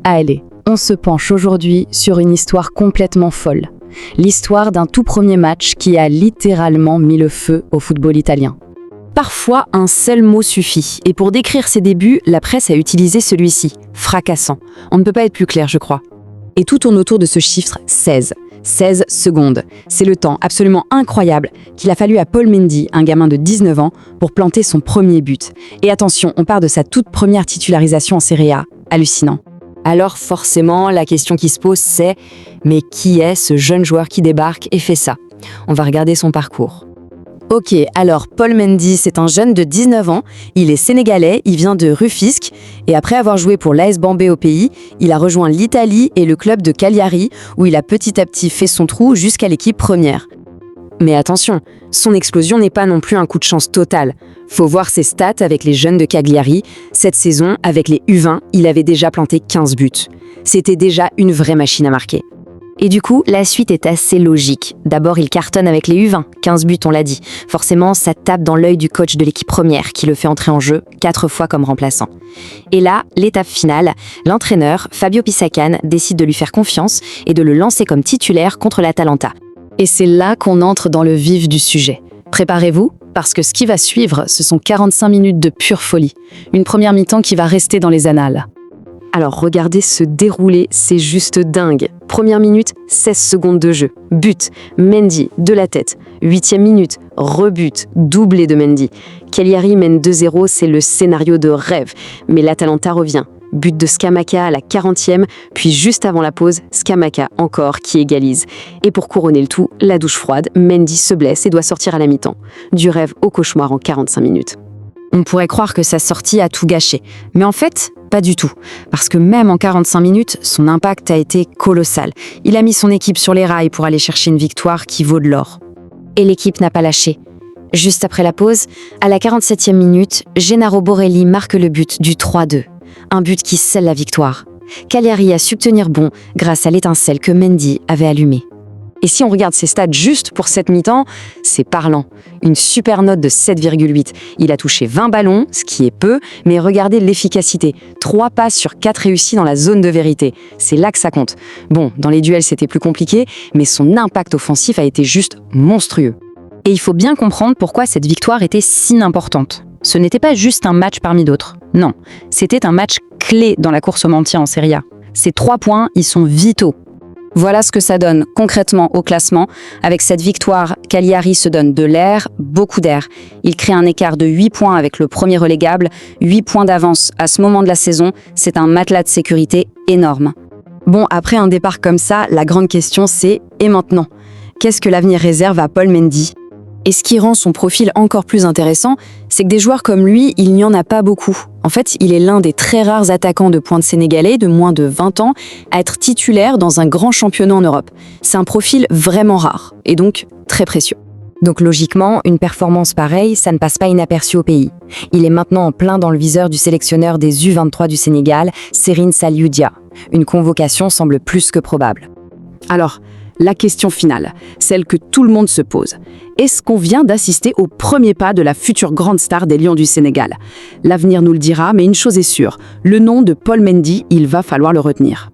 Allez, on se penche aujourd'hui sur une histoire complètement folle. L'histoire d'un tout premier match qui a littéralement mis le feu au football italien. Parfois, un seul mot suffit, et pour décrire ses débuts, la presse a utilisé celui-ci, fracassant. On ne peut pas être plus clair, je crois. Et tout tourne autour de ce chiffre 16. 16 secondes. C'est le temps absolument incroyable qu'il a fallu à Paul Mendy, un gamin de 19 ans, pour planter son premier but. Et attention, on part de sa toute première titularisation en Serie A. Hallucinant. Alors forcément, la question qui se pose c'est « Mais qui est ce jeune joueur qui débarque et fait ça ?» On va regarder son parcours. Ok, alors Paul Mendy, c'est un jeune de 19 ans, il est sénégalais, il vient de Rufisque, et après avoir joué pour l'AS Bambey au pays, il a rejoint l'Italie et le club de Cagliari, où il a petit à petit fait son trou jusqu'à l'équipe première. Mais attention, son explosion n'est pas non plus un coup de chance total. Faut voir ses stats avec les jeunes de Cagliari. Cette saison, avec les U20, il avait déjà planté 15 buts. C'était déjà une vraie machine à marquer. Et du coup, la suite est assez logique. D'abord, il cartonne avec les U20, 15 buts on l'a dit. Forcément, ça tape dans l'œil du coach de l'équipe première qui le fait entrer en jeu 4 fois comme remplaçant. Et là, l'étape finale, l'entraîneur, Fabio Pisacane, décide de lui faire confiance et de le lancer comme titulaire contre l'Atalanta. Et c'est là qu'on entre dans le vif du sujet. Préparez-vous, parce que ce qui va suivre, ce sont 45 minutes de pure folie. Une première mi-temps qui va rester dans les annales. Alors regardez se dérouler, c'est juste dingue. Première minute, 16 secondes de jeu. But, Mendy, de la tête. 8e minute, rebut, doublé de Mendy. Cagliari mène 2-0, c'est le scénario de rêve. Mais l'Atalanta revient. But de Scamacca à la 40e, puis juste avant la pause, Scamacca encore qui égalise. Et pour couronner le tout, la douche froide, Mendy se blesse et doit sortir à la mi-temps. Du rêve au cauchemar en 45 minutes. On pourrait croire que sa sortie a tout gâché. Mais en fait, pas du tout. Parce que même en 45 minutes, son impact a été colossal. Il a mis son équipe sur les rails pour aller chercher une victoire qui vaut de l'or. Et l'équipe n'a pas lâché. Juste après la pause, à la 47e minute, Gennaro Borelli marque le but du 3-2. Un but qui scelle la victoire. Cagliari a su tenir bon grâce à l'étincelle que Mendy avait allumée. Et si on regarde ses stats juste pour cette mi-temps, c'est parlant. Une super note de 7,8. Il a touché 20 ballons, ce qui est peu, mais regardez l'efficacité. 3 passes sur 4 réussies dans la zone de vérité. C'est là que ça compte. Bon, dans les duels, c'était plus compliqué, mais son impact offensif a été juste monstrueux. Et il faut bien comprendre pourquoi cette victoire était si importante. Ce n'était pas juste un match parmi d'autres. Non, c'était un match clé dans la course au maintien en Serie A. Ces 3 points, ils sont vitaux. Voilà ce que ça donne concrètement au classement. Avec cette victoire, Cagliari se donne de l'air, beaucoup d'air. Il crée un écart de 8 points avec le premier relégable, 8 points d'avance à ce moment de la saison. C'est un matelas de sécurité énorme. Bon, après un départ comme ça, la grande question c'est « et maintenant ?» Qu'est-ce que l'avenir réserve à Paul Mendy ? Et ce qui rend son profil encore plus intéressant, c'est que des joueurs comme lui, il n'y en a pas beaucoup. En fait, il est l'un des très rares attaquants de pointe sénégalais de moins de 20 ans à être titulaire dans un grand championnat en Europe. C'est un profil vraiment rare, et donc très précieux. Donc logiquement, une performance pareille, ça ne passe pas inaperçu au pays. Il est maintenant en plein dans le viseur du sélectionneur des U23 du Sénégal, Serine Saliou Dia. Une convocation semble plus que probable. Alors, la question finale, celle que tout le monde se pose. Est-ce qu'on vient d'assister au premier pas de la future grande star des Lions du Sénégal ? L'avenir nous le dira, mais une chose est sûre, le nom de Paul Mendy, il va falloir le retenir.